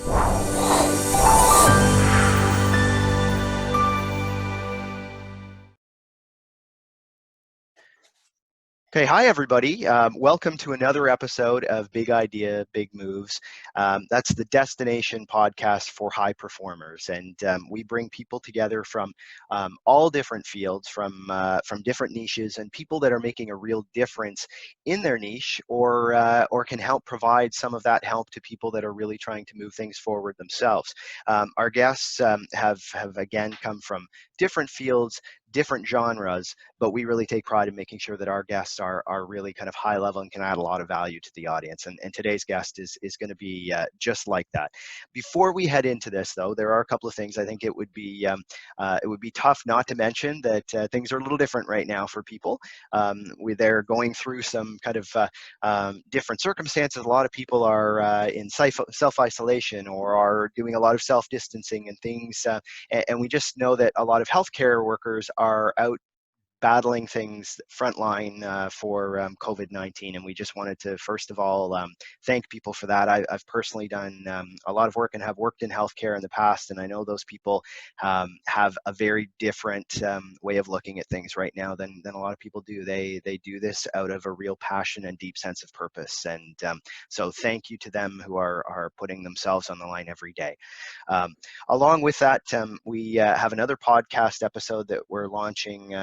Okay, hi everybody. Welcome to another episode of Big Idea, Big Moves. That's the destination podcast for high performers, and we bring people together from all different fields, from different niches, and people that are making a real difference in their niche, or can help provide some of that help to people that are really trying to move things forward themselves. Our guests have again come from different fields, different genres, but we really take pride in making sure that our guests are really kind of high level and can add a lot of value to the audience. And today's guest is going to be just like that. Before we head into this, though, there are a couple of things I think it would be tough not to mention that things are a little different right now for people. They're going through some kind of different circumstances. A lot of people are in self-isolation or are doing a lot of self-distancing and things. And we just know that a lot of healthcare workers are out battling things frontline for COVID-19, and we just wanted to first of all thank people for that. I've personally done a lot of work and have worked in healthcare in the past, and I know those people have a very different way of looking at things right now than a lot of people do. They do this out of a real passion and deep sense of purpose, and so thank you to them who are putting themselves on the line every day. Along with that, we have another podcast episode that we're launching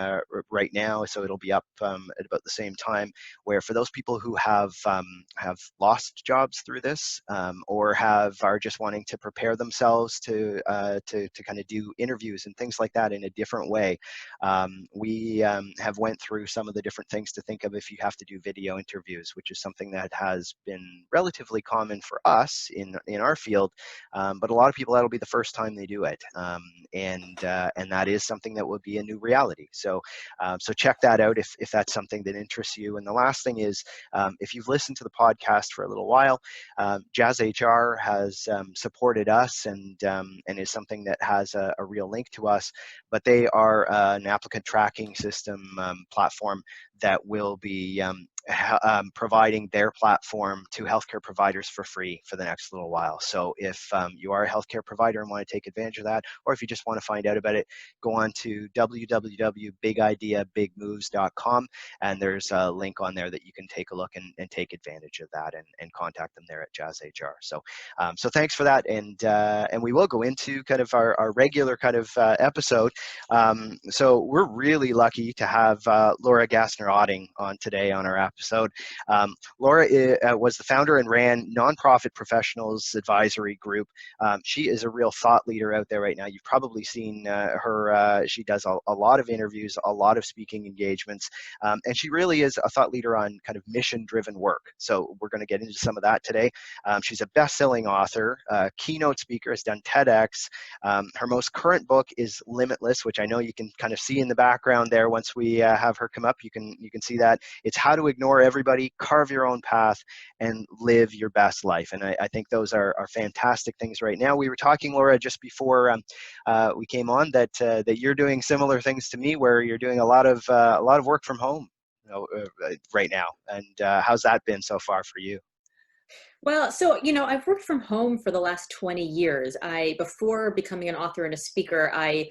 right now, so it'll be up at about the same time, where for those people who have lost jobs through this, or are just wanting to prepare themselves to kind of do interviews and things like that in a different way, we have went through some of the different things to think of if you have to do video interviews, which is something that has been relatively common for us in our field, but a lot of people that'll be the first time they do it, and that is something that will be a new reality. So check that out if that's something that interests you. And the last thing is, if you've listened to the podcast for a little while, Jazz HR has supported us and is something that has a real link to us, but they are an applicant tracking system platform that will be providing their platform to healthcare providers for free for the next little while. So if you are a healthcare provider and want to take advantage of that, or if you just want to find out about it, go on to www.bigideabigmoves.com, and there's a link on there that you can take a look and take advantage of that and contact them there at Jazz HR. So thanks for that, and we will go into kind of our regular kind of episode. So we're really lucky to have Laura Gassner Otting on today on our episode. Laura was the founder and ran Nonprofit Professionals Advisory Group. She is a real thought leader out there right now. You've probably seen her. She does a lot of interviews, a lot of speaking engagements, and she really is a thought leader on kind of mission-driven work. So we're going to get into some of that today. She's a best-selling author, keynote speaker, has done TEDx. Her most current book is Limitless, which I know you can kind of see in the background there. Once we have her come up, you can see that. It's How to Ignore Everybody, Carve Your Own Path, and Live Your Best Life. And I think those are fantastic things right now. We were talking, Laura, just before we came on that you're doing similar things to me, where you're doing a lot of work from home, right now. And how's that been so far for you? Well, so, I've worked from home for the last 20 years. Before becoming an author and a speaker, I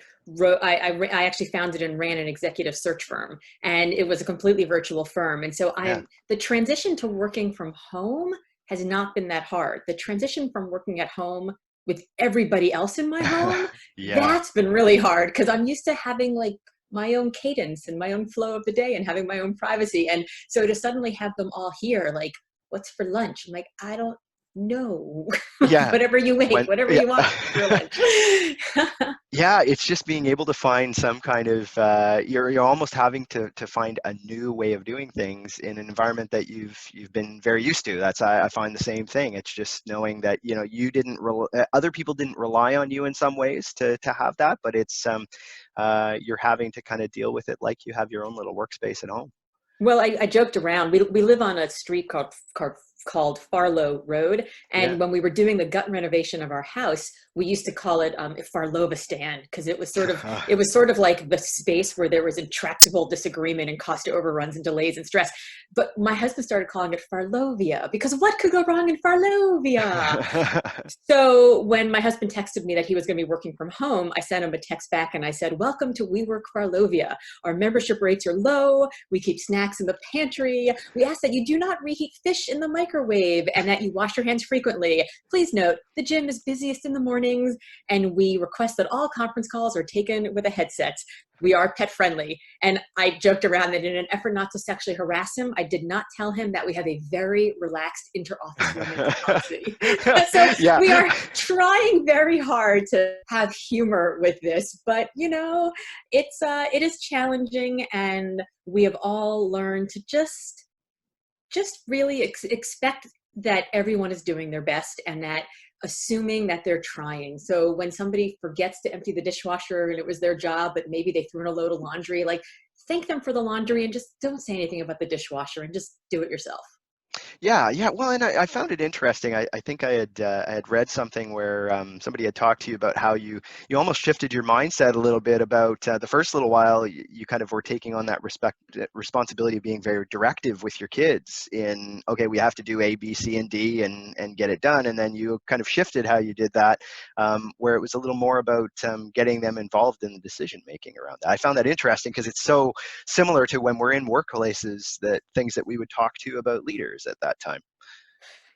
actually founded and ran an executive search firm, and it was a completely virtual firm. And so the transition to working from home has not been that hard. The transition from working at home with everybody else in my home, that's been really hard, because I'm used to having like my own cadence and my own flow of the day and having my own privacy. And so to suddenly have them all here, like, what's for lunch? I'm like, I don't know. Whatever you make, whatever you want for lunch. It's just being able to find some kind of, you're almost having to find a new way of doing things in an environment that you've been very used to. I find the same thing. It's just knowing that, other people didn't rely on you in some ways to have that, but it's, you're having to kind of deal with it like you have your own little workspace at home. Well, I joked around. We live on a street called called Farlow Road. And Yeah. when we were doing the gut renovation of our house, we used to call it Farlovistan, because it was sort of like the space where there was intractable disagreement and cost overruns and delays and stress. But my husband started calling it Farlow Via, because what could go wrong in Farlow Via? So when my husband texted me that he was going to be working from home, I sent him a text back and I said, "Welcome to WeWork Farlow Via. Our membership rates are low. We keep snacks in the pantry. We ask that you do not reheat fish in the microwave and that you wash your hands frequently. Please note, the gym is busiest in the mornings, and we request that all conference calls are taken with a headset. We are pet friendly." And I joked around that in an effort not to sexually harass him, I did not tell him that we have a very relaxed inter-office rooming policy. So Yeah. we are trying very hard to have humor with this, but it is challenging, and we have all learned to just really expect that everyone is doing their best, and that assuming that they're trying. So when somebody forgets to empty the dishwasher and it was their job, but maybe they threw in a load of laundry, like, thank them for the laundry and just don't say anything about the dishwasher and just do it yourself. Yeah, yeah. Well, and I found it interesting. I think I had read something where somebody had talked to you about how you almost shifted your mindset a little bit about the first little while. You kind of were taking on that responsibility of being very directive with your kids in, okay, we have to do A, B, C, and D and get it done. And then you kind of shifted how you did that, where it was a little more about getting them involved in the decision making around that. I found that interesting because it's so similar to when we're in workplaces, that things that we would talk to about leaders at that time.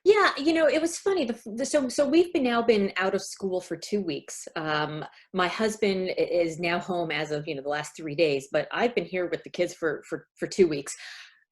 Yeah, it was funny. So we've now been out of school for 2 weeks. My husband is now home as of the last 3 days, but I've been here with the kids for 2 weeks.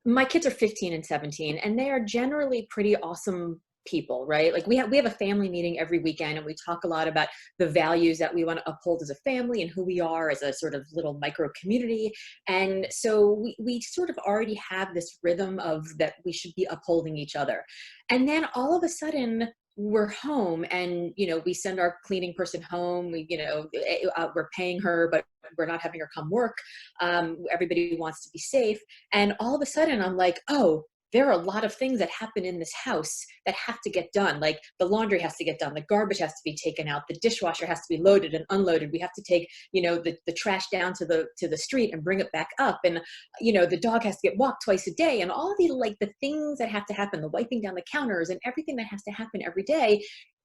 My kids are 15 and 17, and they are generally pretty awesome people, right? Like we have a family meeting every weekend, and we talk a lot about the values that we want to uphold as a family and who we are as a sort of little micro community. And so we sort of already have this rhythm of that we should be upholding each other. And then all of a sudden we're home, and we send our cleaning person home. We're paying her, but we're not having her come work. Everybody wants to be safe, and all of a sudden I'm like, oh, there are a lot of things that happen in this house that have to get done. Like the laundry has to get done, the garbage has to be taken out, the dishwasher has to be loaded and unloaded. We have to take, the trash down to the street and bring it back up. And, the dog has to get walked twice a day, and all of the things that have to happen, the wiping down the counters and everything that has to happen every day,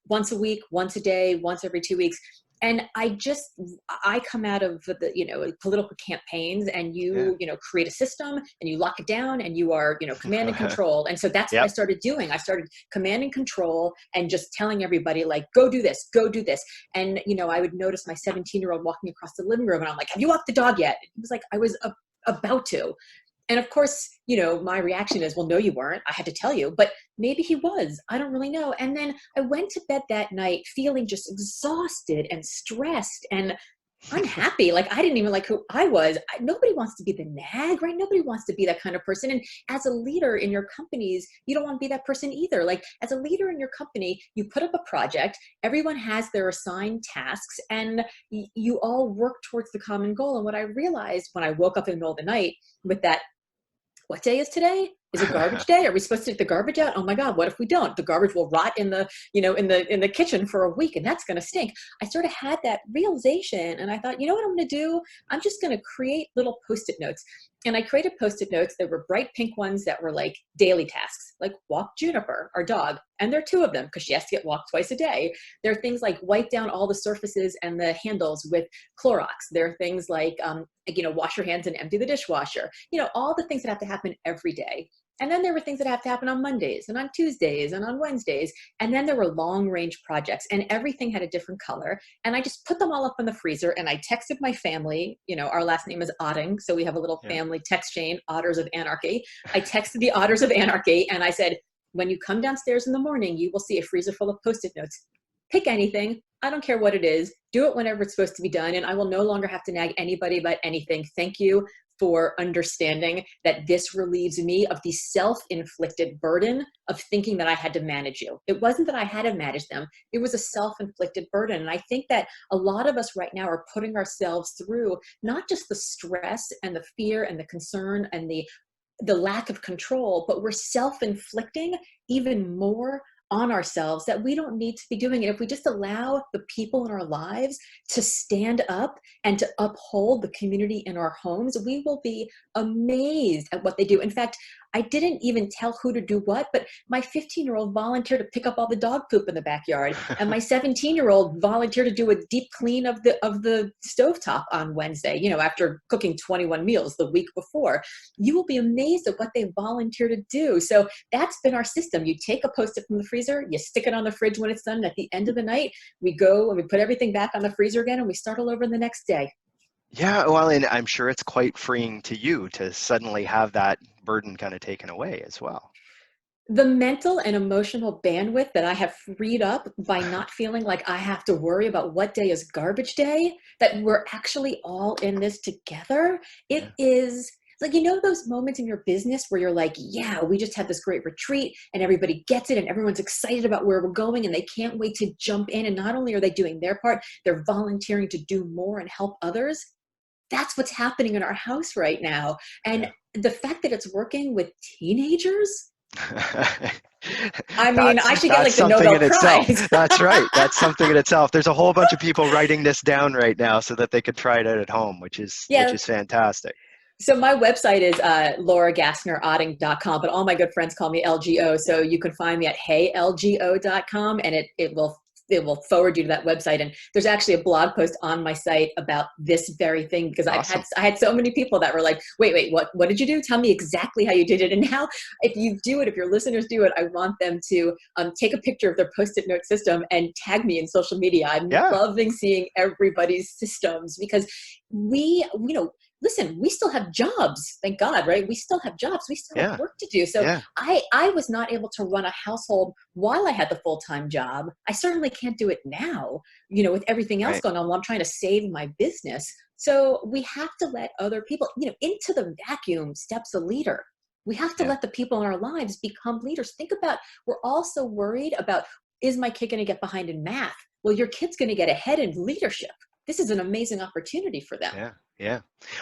once a week, once a day, once every 2 weeks. And I come out of the, political campaigns, and you create a system and you lock it down, and you are, command and control. And so that's what I started doing. I started command and control and just telling everybody, like, go do this, go do this. And, I would notice my 17-year-old walking across the living room, and I'm like, have you walked the dog yet? And he was like, I was about to. And of course, my reaction is, well, no, you weren't. I had to tell you, but maybe he was. I don't really know. And then I went to bed that night feeling just exhausted and stressed and unhappy. Like I didn't even like who I was. Nobody wants to be the nag, right? Nobody wants to be that kind of person. And as a leader in your companies, you don't want to be that person either. Like as a leader in your company, you put up a project, everyone has their assigned tasks, and you all work towards the common goal. And what I realized when I woke up in the middle of the night with that, what day is today? Is it garbage day? Are we supposed to take the garbage out? Oh my God, what if we don't? The garbage will rot in the, in the kitchen for a week, and that's going to stink. I sort of had that realization, and I thought, you know what I'm going to do? I'm just going to create little Postit notes. And I created Postit notes that were bright pink ones that were like daily tasks, like walk Juniper, our dog. And there are 2 of them because she has to get walked twice a day. There are things like wipe down all the surfaces and the handles with Clorox. There are things like, wash your hands and empty the dishwasher. All the things that have to happen every day. And then there were things that have to happen on Mondays and on Tuesdays and on Wednesdays. And then there were long range projects, and everything had a different color. And I just put them all up in the freezer, and I texted my family. Our last name is Otting, so we have a little family text chain, Otters of Anarchy. I texted the Otters of Anarchy, and I said, when you come downstairs in the morning, you will see a freezer full of Postit notes. Pick anything. I don't care what it is. Do it whenever it's supposed to be done. And I will no longer have to nag anybody about anything. Thank you for understanding that this relieves me of the self-inflicted burden of thinking that I had to manage you. It wasn't that I had to manage them. It was a self-inflicted burden. And I think that a lot of us right now are putting ourselves through not just the stress and the fear and the concern and the the lack of control, but we're self-inflicting even more on ourselves that we don't need to be doing it. If we just allow the people in our lives to stand up and to uphold the community in our homes, we will be amazed at what they do. In fact, I didn't even tell who to do what, but my 15-year-old volunteered to pick up all the dog poop in the backyard, and my 17-year-old volunteered to do a deep clean of the stovetop on Wednesday, after cooking 21 meals the week before. You will be amazed at what they volunteer to do. So that's been our system. You take a Post-it from the freezer, you stick it on the fridge when it's done, and at the end of the night, we go and we put everything back on the freezer again, and we start all over the next day. Yeah, well, and I'm sure it's quite freeing to you to suddenly have that burden kind of taken away as well. The mental and emotional bandwidth that I have freed up by not feeling like I have to worry about what day is garbage day, that we're actually all in this together. It is like, those moments in your business where you're like, yeah, we just had this great retreat and everybody gets it and everyone's excited about where we're going and they can't wait to jump in. And not only are they doing their part, they're volunteering to do more and help others. That's what's happening in our house right now. And the fact that it's working with teenagers, I should get like the Nobel Prize. That's right. That's something in itself. There's a whole bunch of people writing this down right now so that they could try it out at home, which is fantastic. So my website is lauragassnerotting.com, but all my good friends call me LGO. So you can find me at heylgo.com, and it will forward you to that website. And there's actually a blog post on my site about this very thing, because awesome. I had so many people that were like, wait, what did you do? Tell me exactly how you did it. And now if your listeners do it, I want them to take a picture of their Post-it note system and tag me in social media. I'm loving seeing everybody's systems, because listen, we still have jobs, thank God, right? We still have jobs. We still have work to do. So I was not able to run a household while I had the full-time job. I certainly can't do it now, with everything else going on while I'm trying to save my business. So we have to let other people, into the vacuum steps a leader. We have to let the people in our lives become leaders. Think about, we're all so worried about, is my kid going to get behind in math? Well, your kid's going to get ahead in leadership. This is an amazing opportunity for them. Yeah.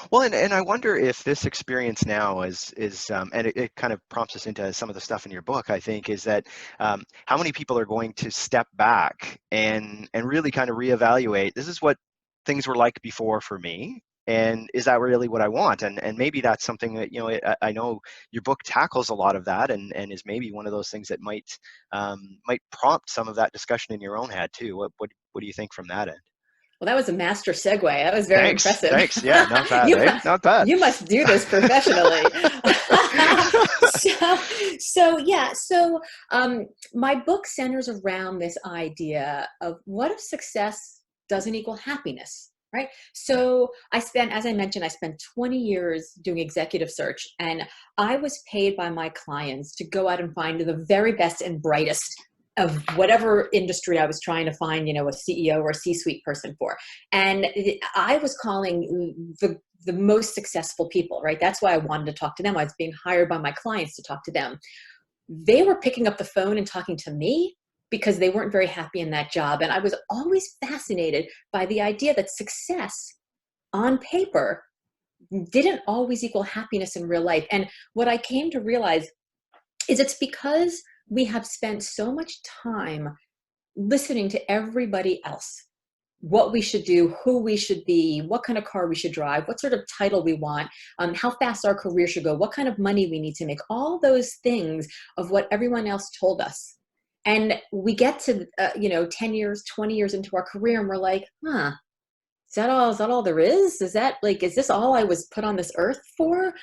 Well, and I wonder if this experience now is and it kind of prompts us into some of the stuff in your book, I think, is that how many people are going to step back and really kind of reevaluate, this is what things were like before for me, and is that really what I want? And maybe that's something that, I know your book tackles a lot of that, and is maybe one of those things that might prompt some of that discussion in your own head too. What do you think from that end? Well, that was a master segue. That was very impressive. Thanks. Yeah, not bad. Not bad. You must do this professionally. So my book centers around this idea of, what if success doesn't equal happiness, right? So as I mentioned, I spent 20 years doing executive search, and I was paid by my clients to go out and find the very best and brightest of whatever industry I was trying to find, a CEO or a C-suite person for. And I was calling the most successful people, right? That's why I wanted to talk to them. I was being hired by my clients to talk to them. They were picking up the phone and talking to me because they weren't very happy in that job. And I was always fascinated by the idea that success on paper didn't always equal happiness in real life. And what I came to realize is it's because we have spent so much time listening to everybody else, what we should do, who we should be, what kind of car we should drive, what sort of title we want, how fast our career should go, what kind of money we need to make, all those things of what everyone else told us. And we get to, 10 years, 20 years into our career, and we're like, is that all there is? Is this all I was put on this earth for?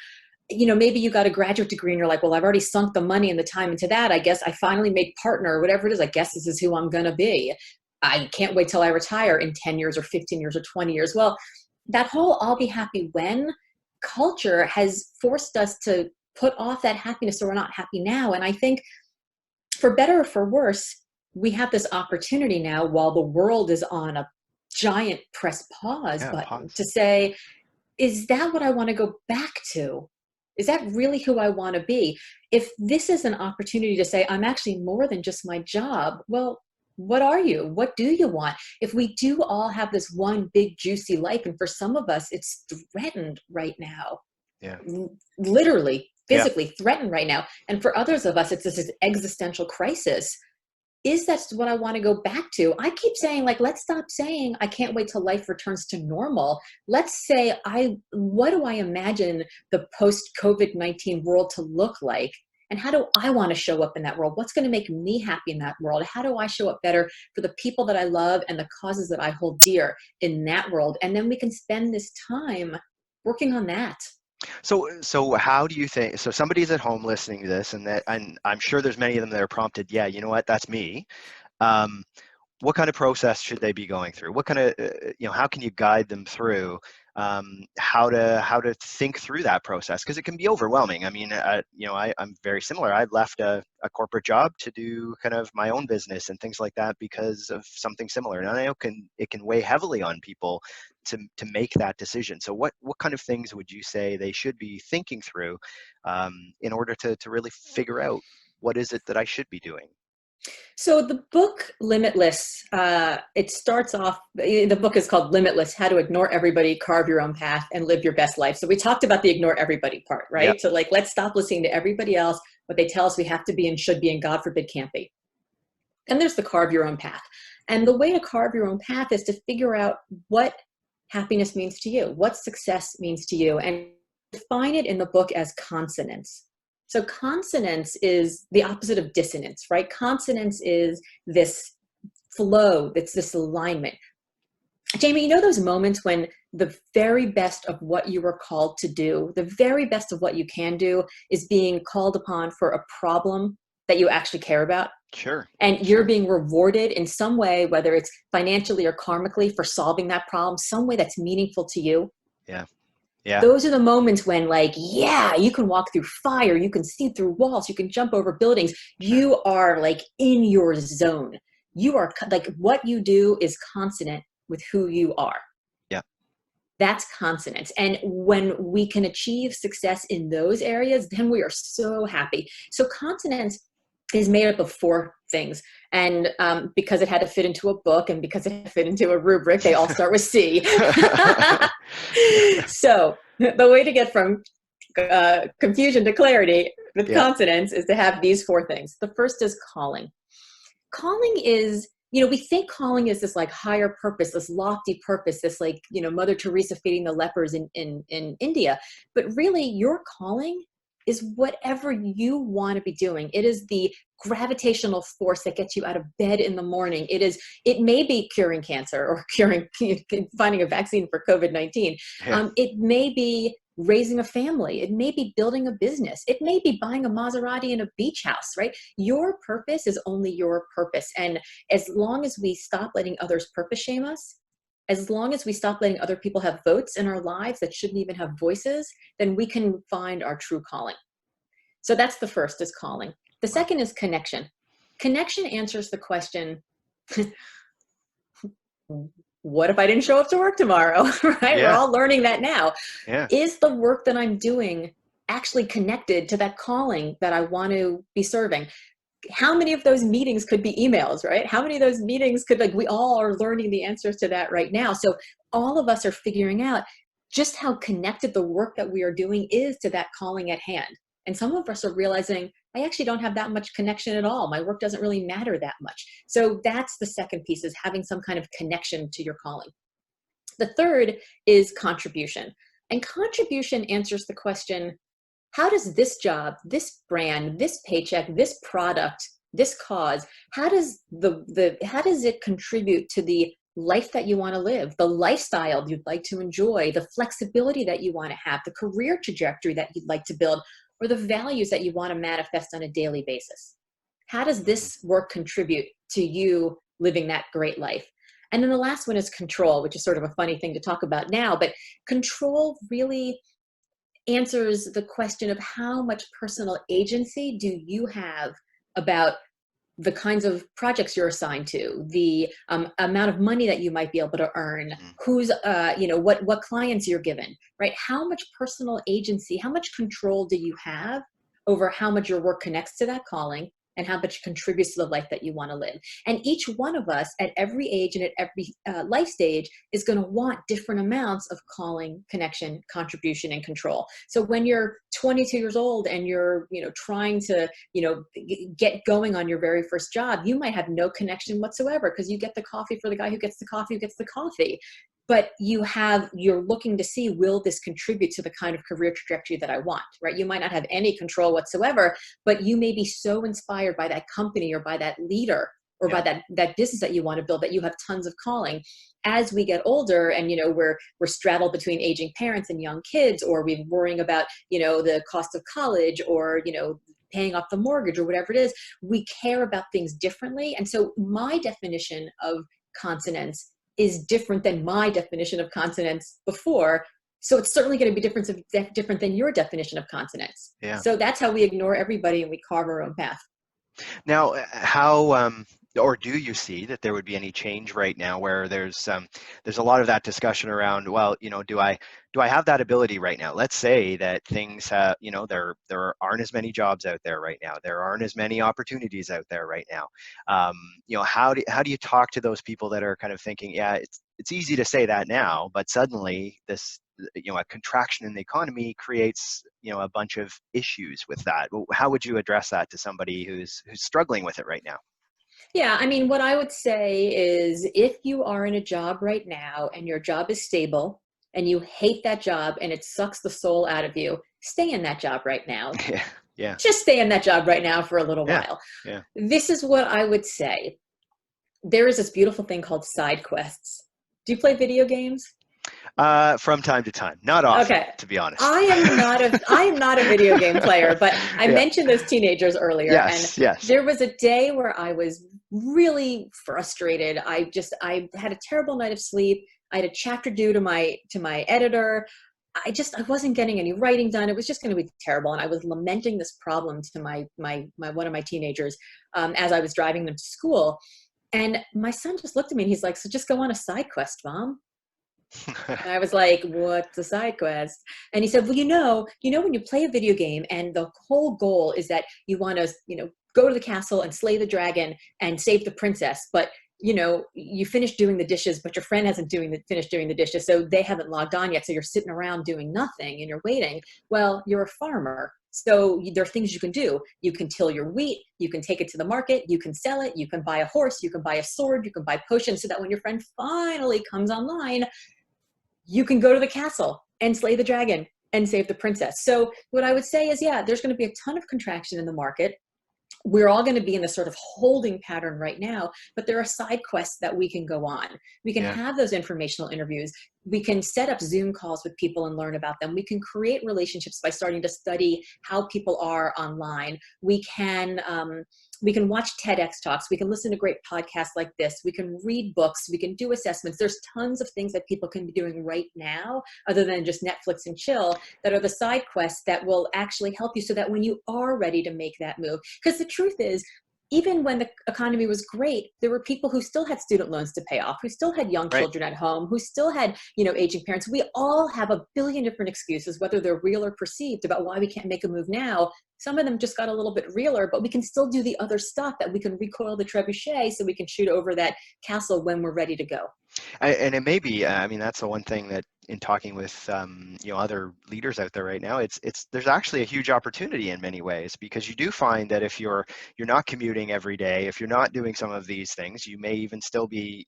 Maybe you got a graduate degree and you're like, well, I've already sunk the money and the time into that. I guess I finally made partner or whatever it is. I guess this is who I'm going to be. I can't wait till I retire in 10 years or 15 years or 20 years. Well, that whole I'll be happy when culture has forced us to put off that happiness, so we're not happy now. And I think for better or for worse, we have this opportunity now, while the world is on a giant press pause button, to say, is that what I want to go back to? Is that really who I want to be? If this is an opportunity to say, I'm actually more than just my job, well, what are you? What do you want? If we do all have this one big juicy life, and for some of us, it's threatened right now. Yeah. Literally physically threatened right now. And for others of us, it's this existential crisis. Is that what I want to go back to? I keep saying, like, let's stop saying, I can't wait till life returns to normal. Let's say, what do I imagine the post-COVID-19 world to look like? And how do I want to show up in that world? What's going to make me happy in that world? How do I show up better for the people that I love and the causes that I hold dear in that world? And then we can spend this time working on that. So how do you think, so somebody's at home listening to this, and I'm sure there's many of them that are prompted, yeah, you know what, that's me. What kind of process should they be going through? What kind of, how can you guide them through how to think through that process? Because it can be overwhelming. I mean, I'm very similar. I left a corporate job to do kind of my own business and things like that because of something similar. And I know it can weigh heavily on people to make that decision. So what kind of things would you say they should be thinking through in order to really figure out what is it that I should be doing? So the book Limitless, it starts off, the book is called Limitless, How to Ignore Everybody, Carve Your Own Path, and Live Your Best Life. So we talked about the ignore everybody part, right? Yep. So like, let's stop listening to everybody else, what they tell us we have to be and should be and God forbid can't be. And there's the carve your own path. And the way to carve your own path is to figure out what happiness means to you, what success means to you, and define it in the book as consonance. So consonance is the opposite of dissonance, right? Consonance is this flow, it's this alignment. Jamie, you know those moments when the very best of what you were called to do, the very best of what you can do is being called upon for a problem that you actually care about? Sure. And you're being rewarded in some way, whether it's financially or karmically, for solving that problem, some way that's meaningful to you. Yeah. Yeah. Those are the moments when, like, yeah, you can walk through fire, you can see through walls, you can jump over buildings. You are like in your zone. You are like, what you do is consonant with who you are. Yeah. That's consonance. And when we can achieve success in those areas, then we are so happy. So consonance is made up of 4 things. And because it had to fit into a book and because it had to fit into a rubric, they all start with C. So the way to get from confusion to clarity with consonants is to have these 4 things. The first is calling. Calling is, we think calling is this like higher purpose, this lofty purpose, this like, Mother Teresa feeding the lepers in India. But really your calling is whatever you want to be doing. It is the gravitational force that gets you out of bed in the morning. It may be curing cancer or finding a vaccine for COVID-19. Yeah. It may be raising a family. It may be building a business. It may be buying a Maserati in a beach house, right? Your purpose is only your purpose. And as long as we stop letting others purpose shame us, as long as we stop letting other people have votes in our lives that shouldn't even have voices, then we can find our true calling. So that's the first, is calling. The second is connection. Connection answers the question, what if I didn't show up to work tomorrow, right? Yeah. We're all learning that now. Yeah. Is the work that I'm doing actually connected to that calling that I want to be serving? How many of those meetings could be emails, right? How many of those meetings could, we all are learning the answers to that right now. So all of us are figuring out just how connected the work that we are doing is to that calling at hand. And some of us are realizing, I actually don't have that much connection at all. My work doesn't really matter that much. So that's the second piece, is having some kind of connection to your calling. The third is contribution. And contribution answers the question, how does this job, this brand, this paycheck, this product, this cause, how does it contribute to the life that you want to live, the lifestyle you'd like to enjoy, the flexibility that you want to have, the career trajectory that you'd like to build, or the values that you want to manifest on a daily basis? How does this work contribute to you living that great life? And then the last one is control, which is sort of a funny thing to talk about now, but control really answers the question of how much personal agency do you have about the kinds of projects you're assigned to, the amount of money that you might be able to earn, who's, what clients you're given, right? How much personal agency, how much control do you have over how much your work connects to that calling? and how much it contributes to the life that you want to live. And each one of us at every age and at every life stage is going to want different amounts of calling, connection, contribution, and control. So when you're 22 years old and you're, trying to, get going on your very first job, you might have no connection whatsoever because you get the coffee for the guy who gets the coffee. But you're looking to see, will this contribute to the kind of career trajectory that I want, right? You might not have any control whatsoever, but you may be so inspired by that company or by that leader or by that business that you want to build that you have tons of calling. As we get older and, we're straddled between aging parents and young kids, or we're worrying about, the cost of college or, paying off the mortgage or whatever it is, we care about things differently. And so my definition of consonance is different than my definition of consonance before. So it's certainly going to be different than your definition of consonance. Yeah. So that's how we ignore everybody and we carve our own path. Now, how or do you see that there would be any change right now where there's a lot of that discussion around, well, do I have that ability right now? Let's say that things have, there aren't as many jobs out there right now. There aren't as many opportunities out there right now. How do you talk to those people that are kind of thinking, yeah, it's easy to say that now, but suddenly this, a contraction in the economy creates, a bunch of issues with that. How would you address that to somebody who's struggling with it right now? Yeah, I mean, what I would say is if you are in a job right now and your job is stable and you hate that job and it sucks the soul out of you, stay in that job right now. Yeah. Just stay in that job right now for a little while. Yeah. This is what I would say. There is this beautiful thing called Sidequests. Do you play video games? From time to time, not often, okay. To be honest. I am not a video game player, but I mentioned those teenagers earlier. Yes. There was a day where I was really frustrated. I had a terrible night of sleep. I had a chapter due to my editor. I wasn't getting any writing done. It was just going to be terrible. And I was lamenting this problem to my one of my teenagers as I was driving them to school. And my son just looked at me and he's like, so just go on a side quest, Mom. And I was like, what's a side quest? And he said, well, when you play a video game and the whole goal is that you want to, go to the castle and slay the dragon and save the princess. But, you finish doing the dishes, but your friend hasn't finished doing the dishes. So they haven't logged on yet. So you're sitting around doing nothing and you're waiting. Well, you're a farmer. So there are things you can do. You can till your wheat. You can take it to the market. You can sell it. You can buy a horse. You can buy a sword. You can buy potions so that when your friend finally comes online, you can go to the castle and slay the dragon and save the princess. So what I would say is, there's going to be a ton of contraction in the market. We're all going to be in this sort of holding pattern right now, but there are side quests that we can go on. We can have those informational interviews. We can set up Zoom calls with people and learn about them. We can create relationships by starting to study how people are online. We can watch TEDx talks. We can listen to great podcasts like this. We can read books. We can do assessments. There's tons of things that people can be doing right now, other than just Netflix and chill, that are the side quests that will actually help you so that when you are ready to make that move, because the truth is, even when the economy was great, there were people who still had student loans to pay off, who still had young children at home, who still had, aging parents. We all have a billion different excuses, whether they're real or perceived, about why we can't make a move now. Some of them just got a little bit realer, but we can still do the other stuff, that we can recoil the trebuchet so we can shoot over that castle when we're ready to go. And it may be, that's the one thing that in talking with, other leaders out there right now, there's actually a huge opportunity in many ways, because you do find that if you're not commuting every day, if you're not doing some of these things, you may even still be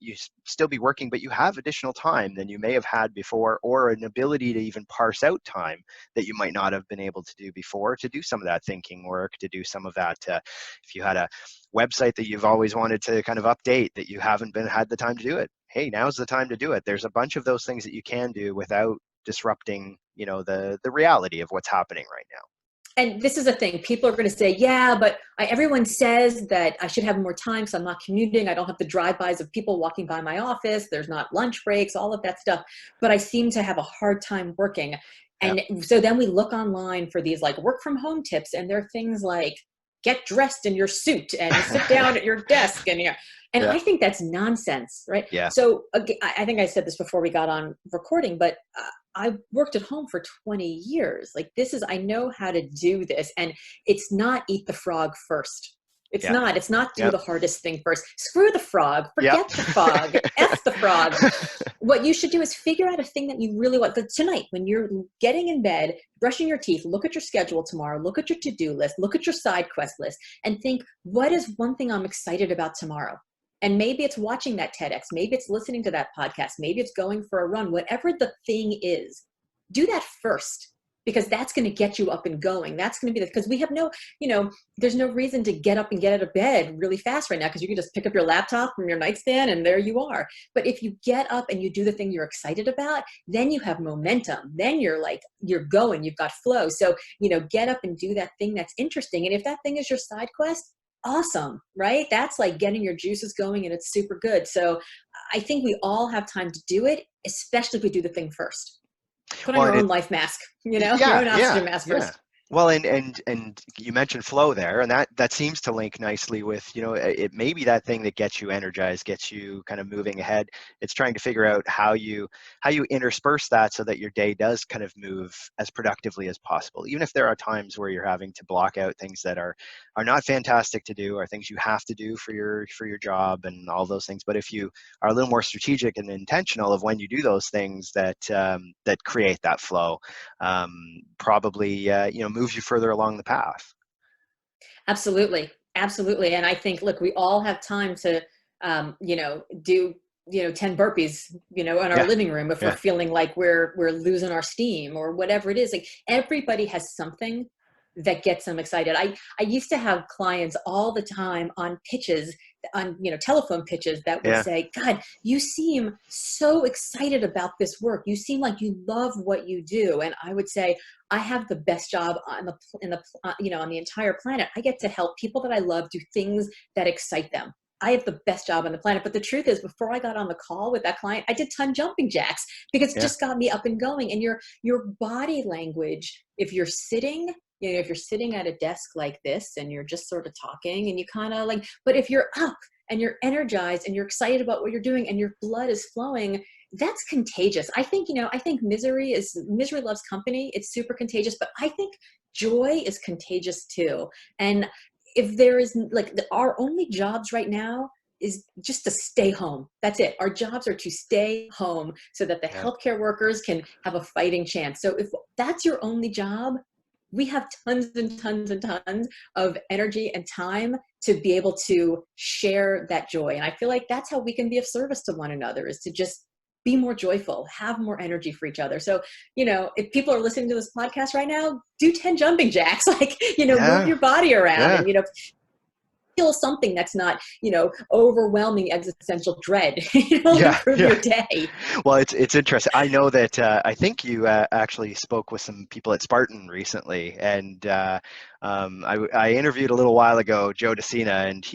working, but you have additional time than you may have had before, or an ability to even parse out time that you might not have been able to do before, to do some of that thinking work, to do some of that, if you had a website that you've always wanted to kind of update that you haven't had the time to do it. Hey, now's the time to do it. There's a bunch of those things that you can do without disrupting, the reality of what's happening right now. And this is the thing. People are going to say, but everyone says that I should have more time, so I'm not commuting. I don't have the drive-bys of people walking by my office. There's not lunch breaks, all of that stuff. But I seem to have a hard time working. And so then we look online for these like work from home tips, and there are things like get dressed in your suit and sit down at your desk. And I think that's nonsense, right? Yeah. So I think I said this before we got on recording, but I worked at home for 20 years. Like I know how to do this, and it's not eat the frog first. It's Yeah. not. It's not do Yep. the hardest thing first. Screw the frog. Yep. Forget the frog. F the frog. What you should do is figure out a thing that you really want. But tonight, when you're getting in bed, brushing your teeth, look at your schedule tomorrow, look at your to-do list, look at your side quest list, and think, what is one thing I'm excited about tomorrow? And maybe it's watching that TEDx. Maybe it's listening to that podcast. Maybe it's going for a run. Whatever the thing is, do that first, because that's going to get you up and going. That's going to be because we have no, there's no reason to get up and get out of bed really fast right now, because you can just pick up your laptop from your nightstand and there you are. But if you get up and you do the thing you're excited about, then you have momentum. Then you're going, you've got flow. So, get up and do that thing that's interesting. And if that thing is your side quest, awesome, right? That's like getting your juices going and it's super good. So I think we all have time to do it, especially if we do the thing first. Put on your own life mask, your own oxygen mask first. Yeah. Well, and you mentioned flow there, and that seems to link nicely with, it may be that thing that gets you energized, gets you kind of moving ahead. It's trying to figure out how you intersperse that so that your day does kind of move as productively as possible. Even if there are times where you're having to block out things that are not fantastic to do, or things you have to do for your job and all those things. But if you are a little more strategic and intentional of when you do those things that create that flow, probably moves you further along the path. Absolutely. And I think, look, we all have time to do 10 burpees in our living room if we're feeling like we're losing our steam or whatever it is. Like, everybody has something that gets them excited. I used to have clients all the time on pitches, on telephone pitches, that would say, God, you seem so excited about this work. You seem like you love what you do. And I would say, I have the best job on the entire planet. I get to help people that I love do things that excite them. I have the best job on the planet. But the truth is, before I got on the call with that client, I did ton jumping jacks, because it just got me up and going. And your body language, if you're sitting, if you're sitting at a desk like this and you're just sort of talking and you kind of but if you're up and you're energized and you're excited about what you're doing and your blood is flowing, that's contagious. I think, misery loves company. It's super contagious, but I think joy is contagious too. And if there is our only jobs right now is just to stay home. That's it. Our jobs are to stay home so that the healthcare workers can have a fighting chance. So if that's your only job, we have tons and tons and tons of energy and time to be able to share that joy. And I feel like that's how we can be of service to one another, is to just be more joyful, have more energy for each other. So, if people are listening to this podcast right now, do 10 jumping jacks, move your body around and, feel something that's not, overwhelming existential dread, improve your day. Well, it's interesting. I know that I think you actually spoke with some people at Spartan recently, and I interviewed a little while ago Joe DeCina, and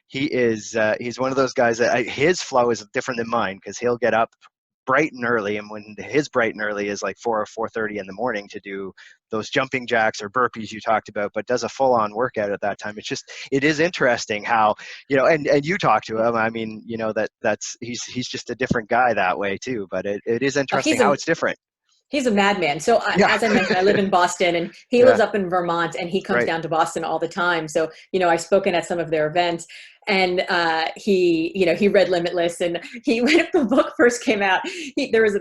he's one of those guys that his flow is different than mine, because he'll get up bright and early, and when his bright and early is like 4 or 4:30 in the morning to do those jumping jacks or burpees you talked about, but does a full-on workout at that time. It is interesting how, and you talk to him, I mean, he's just a different guy that way too, but it is interesting how it's different. He's a madman. So as I mentioned, I live in Boston, and he lives up in Vermont, and he comes down to Boston all the time. So, I've spoken at some of their events, and he read Limitless, and when the book first came out, there's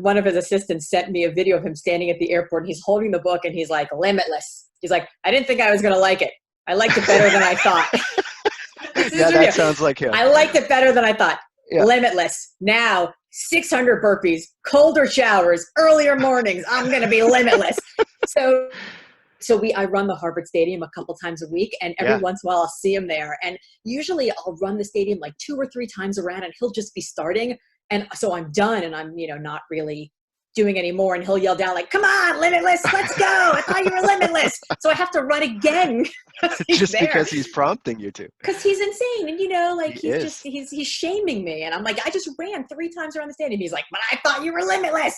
one of his assistants sent me a video of him standing at the airport, and he's holding the book, and he's like, Limitless. He's like, I didn't think I was going to like it. I liked it better than I thought. That sounds like him. I liked it better than I thought. Yeah. Limitless. Now, 600 burpees, colder showers, earlier mornings. I'm going to be limitless. So I run the Harvard Stadium a couple times a week, and every once in a while I'll see him there. And usually I'll run the stadium like 2 or 3 times around, and he'll just be starting. And so I'm done, and I'm, not really doing any more. And he'll yell down like, come on, Limitless, let's go. I thought you were limitless. So I have to run again. Just because he's prompting you to. Because he's insane. And he's shaming me. And I'm like, I just ran 3 times around the stadium. He's like, but I thought you were limitless.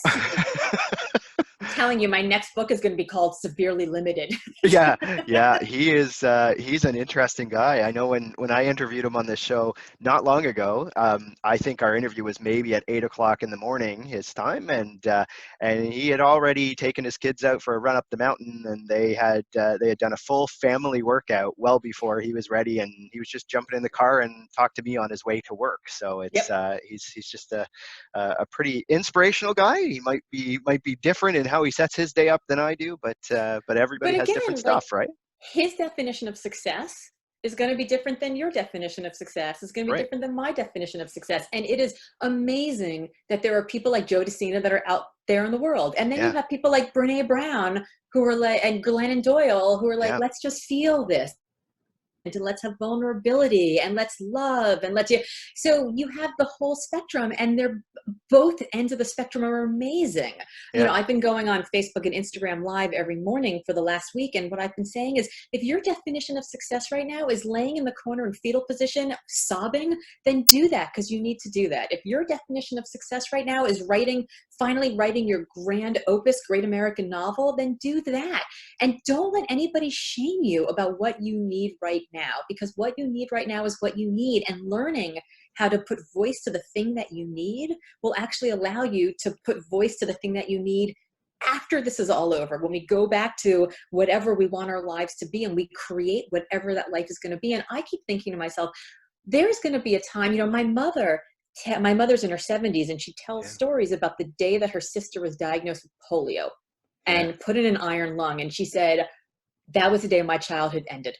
telling you, my next book is going to be called Severely Limited. Yeah, he is. He's an interesting guy. I know when I interviewed him on this show not long ago, I think our interview was maybe at 8 o'clock in the morning his time, and he had already taken his kids out for a run up the mountain, and they had done a full family workout well before he was ready, and he was just jumping in the car and talked to me on his way to work. So it's Yep. he's just a pretty inspirational guy. He might be different in how he sets his day up than I do, but But everybody has different again, like, stuff, right? his definition of success is going to be different than your definition of success. It's going to be Right. different than my definition of success. And it is amazing that there are people like Joe DeCina that are out there in the world. And then you Yeah. have people like Brene Brown who are like, and Glennon Doyle, who are like, Yeah. let's just feel this. And let's have vulnerability and let's love and let's you. So you have the whole spectrum, and they're both ends of the spectrum are amazing. You Yeah. know, I've been going on Facebook and Instagram live every morning for the last week, and what I've been saying is, if your definition of success right now is laying in the corner in fetal position sobbing, then do that, because you need to do that. If your definition of success right now is finally writing your grand opus, great American novel, then do that. And don't let anybody shame you about what you need right now, because what you need right now is what you need. And learning how to put voice to the thing that you need will actually allow you to put voice to the thing that you need after this is all over, when we go back to whatever we want our lives to be and we create whatever that life is going to be. And I keep thinking to myself, there's going to be a time, you know, my mother's in her 70s, and she tells Yeah. stories about the day that her sister was diagnosed with polio Yeah. and put in an iron lung. And she said, that was the day my childhood ended.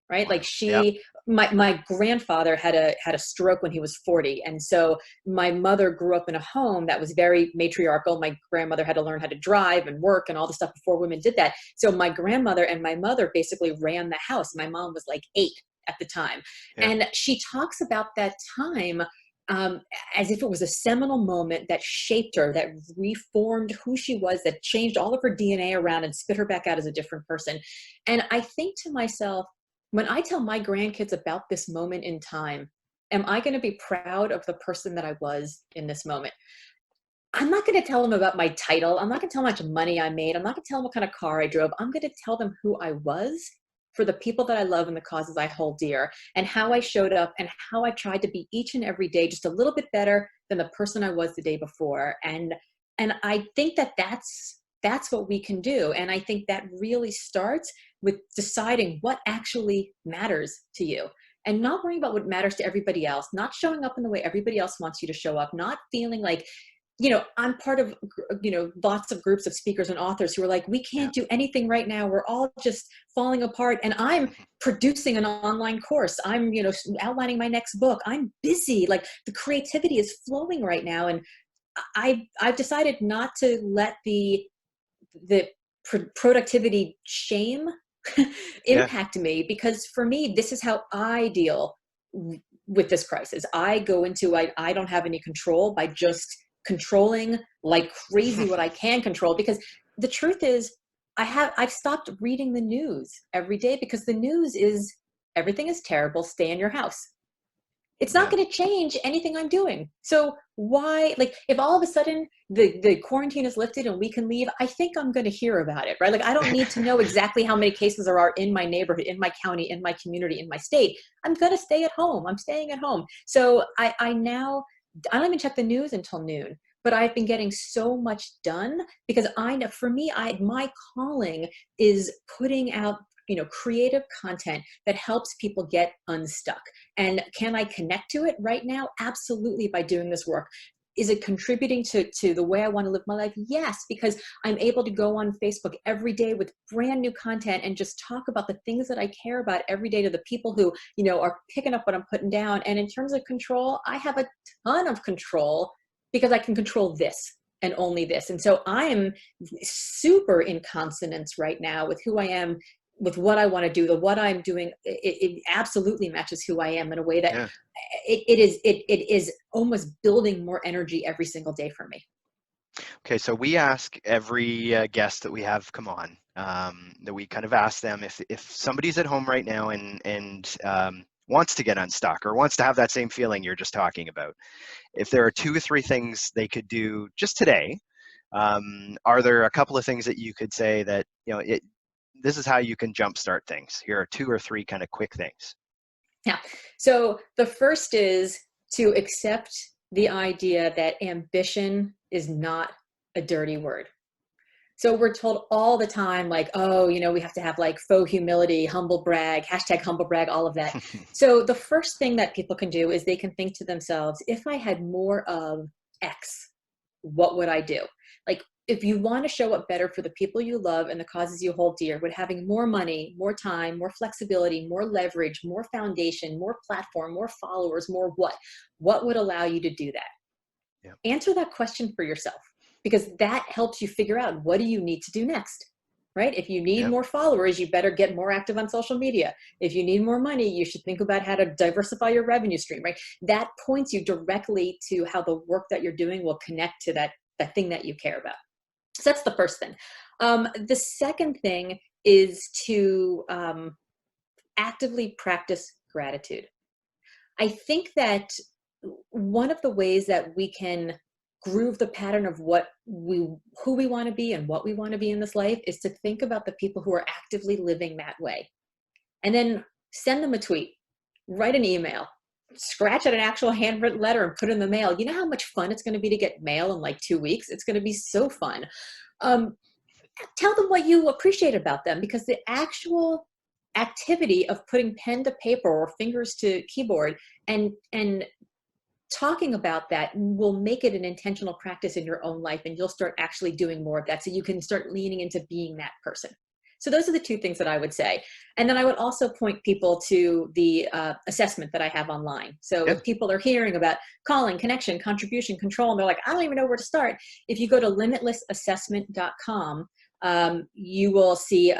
Right? Wow. Like Yeah. my grandfather had a stroke when he was 40. And so my mother grew up in a home that was very matriarchal. My grandmother had to learn how to drive and work and all the stuff before women did that. So my grandmother and my mother basically ran the house. My mom was like 8 at the time. Yeah. And she talks about that time as if it was a seminal moment that shaped her, that reformed who she was, that changed all of her DNA around and spit her back out as a different person. And I think to myself, when I tell my grandkids about this moment in time, am I going to be proud of the person that I was in this moment? I'm not going to tell them about my title. I'm not going to tell them how much money I made. I'm not going to tell them what kind of car I drove. I'm going to tell them who I was for the people that I love and the causes I hold dear, and how I showed up and how I tried to be each and every day just a little bit better than the person I was the day before. And I think that that's what we can do. And I think that really starts with deciding what actually matters to you, and not worrying about what matters to everybody else, not showing up in the way everybody else wants you to show up, not feeling like, you know, I'm part of, you know, lots of groups of speakers and authors who are like, we Yeah. can't do anything right now. We're all just falling apart. And I'm Mhm. producing an online course. I'm, you know, outlining my next book. I'm busy. Like, the creativity is flowing right now. And I've decided not to let the productivity shame Yeah. impact me, because for me, this is how I deal with this crisis. I go into, I don't have any control by just controlling like crazy what I can control, because the truth is, I've stopped reading the news every day, because the news is, everything is terrible, stay in your house. It's not Yeah. going to change anything I'm doing. So why, like, if all of a sudden the quarantine is lifted and we can leave, I think I'm going to hear about it, right? Like, I don't need to know exactly how many cases there are in my neighborhood, in my county, in my community, in my state. I'm going to stay at home. I'm staying at home. So I don't even check the news until noon, but I've been getting so much done, because I know, for me, my calling is putting out, you know, creative content that helps people get unstuck. And can I connect to it right now? Absolutely, by doing this work. Is it contributing to the way I want to live my life? Yes, because I'm able to go on Facebook every day with brand new content and just talk about the things that I care about every day to the people who, you know, are picking up what I'm putting down. And in terms of control, I have a ton of control, because I can control this and only this. And so I am super in consonance right now with who I am, with what I want to do. What I'm doing, it absolutely matches who I am in a way that Yeah. it is almost building more energy every single day for me. Okay, so we ask every guest that we have come on, that we kind of ask them if somebody's at home right now and wants to get unstuck or wants to have that same feeling you're just talking about, if there are 2 or 3 things they could do just today Are there a couple of things that you could say that, this is how you can jumpstart things? Here are 2 or 3 kind of quick things. Yeah. So the first is to accept the idea that ambition is not a dirty word. So we're told all the time, like, oh, we have to have like faux humility, humble brag, hashtag humble brag, all of that. So the first thing that people can do is they can think to themselves, if I had more of X, what would I do? Like, if you want to show up better for the people you love and the causes you hold dear, would having more money, more time, more flexibility, more leverage, more foundation, more platform, more followers, more what would allow you to do that? Yeah. Answer that question for yourself, because that helps you figure out, what do you need to do next, right? If you need more followers, you better get more active on social media. If you need more money, you should think about how to diversify your revenue stream, right? That points you directly to how the work that you're doing will connect to that thing that you care about. So that's the first thing. The second thing is to actively practice gratitude. I think that one of the ways that we can groove the pattern of who we want to be and what we want to be in this life is to think about the people who are actively living that way. And then send them a tweet, write an email, scratch out an actual handwritten letter and put it in the mail. You know how much fun it's going to be to get mail in like 2 weeks? It's going to be so fun. Tell them what you appreciate about them, because the actual activity of putting pen to paper or fingers to keyboard and talking about that will make it an intentional practice in your own life, and you'll start actually doing more of that, so you can start leaning into being that person. So those are the 2 things that I would say. And then I would also point people to the assessment that I have online. So if people are hearing about calling, connection, contribution, control, and they're like, I don't even know where to start. If you go to limitlessassessment.com, you will see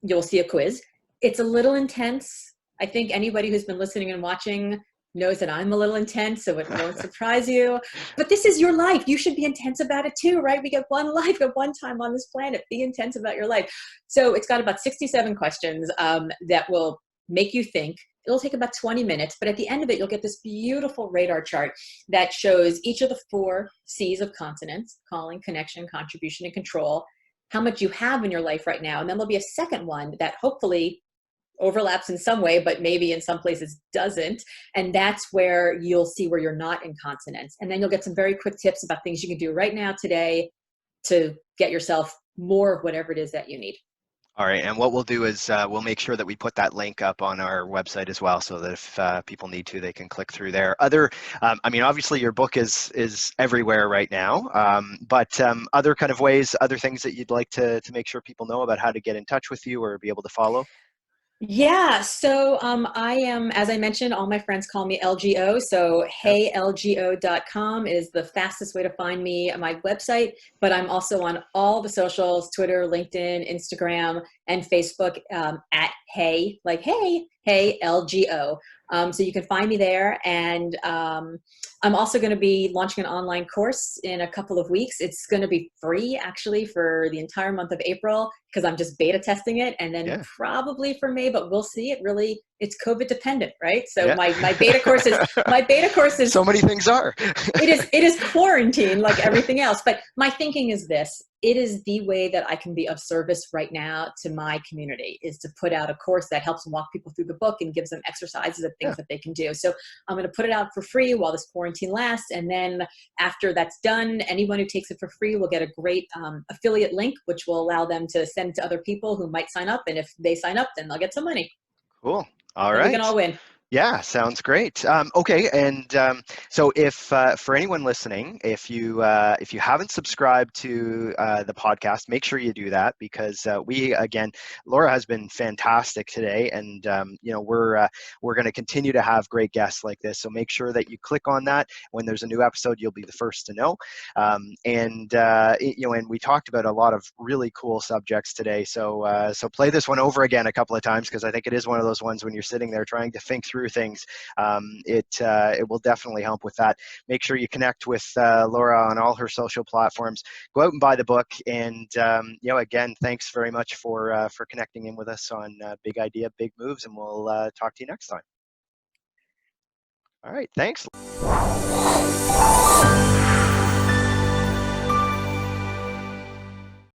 you'll see a quiz. It's a little intense. I think anybody who's been listening and watching knows that I'm a little intense, so it won't surprise you. But this is your life. You should be intense about it too, right? We get one life at one time on this planet. Be intense about your life. So it's got about 67 questions that will make you think. It'll take about 20 minutes, but at the end of it, you'll get this beautiful radar chart that shows each of the 4 C's of consonants: calling, connection, contribution, and control, how much you have in your life right now. And then there'll be a second one that hopefully overlaps in some way, but maybe in some places doesn't. And that's where you'll see where you're not in consonance. And then you'll get some very quick tips about things you can do right now, today, to get yourself more of whatever it is that you need. All right, and what we'll do is we'll make sure that we put that link up on our website as well, so that if people need to, they can click through there. Obviously your book is everywhere right now, but other kind of ways, other things that you'd like to make sure people know about how to get in touch with you or be able to follow? Yeah, so I am, as I mentioned, all my friends call me LGO, so heylgo.com is the fastest way to find me on my website, but I'm also on all the socials: Twitter, LinkedIn, Instagram, and Facebook at Hey, like Hey LGO. So you can find me there, and I'm also going to be launching an online course in a couple of weeks. It's going to be free, actually, for the entire month of April, because I'm just beta testing it, and then probably for May, but we'll see. It's COVID dependent, right? So my beta course is so many things are. it is quarantine like everything else. But my thinking is this: it is the way that I can be of service right now to my community, is to put out a course that helps walk people through the book and gives them exercises of things that they can do. So I'm going to put it out for free while this quarantine lasts. And then after that's done, anyone who takes it for free will get a great affiliate link, which will allow them to send to other people who might sign up. And if they sign up, then they'll get some money. Cool. All right. We can all win. Yeah, sounds great. Okay, and so if for anyone listening, if you haven't subscribed to the podcast, make sure you do that, because Laura has been fantastic today, and we're going to continue to have great guests like this. So make sure that you click on that. When there's a new episode, you'll be the first to know. And we talked about a lot of really cool subjects today. So play this one over again a couple of times, because I think it is one of those ones when you're sitting there trying to think through things, it will definitely help with that. Make sure you connect with Laura on all her social platforms. Go out and buy the book, and again, thanks very much for connecting in with us on Big Idea, Big Moves, and we'll talk to you next time. All right, thanks.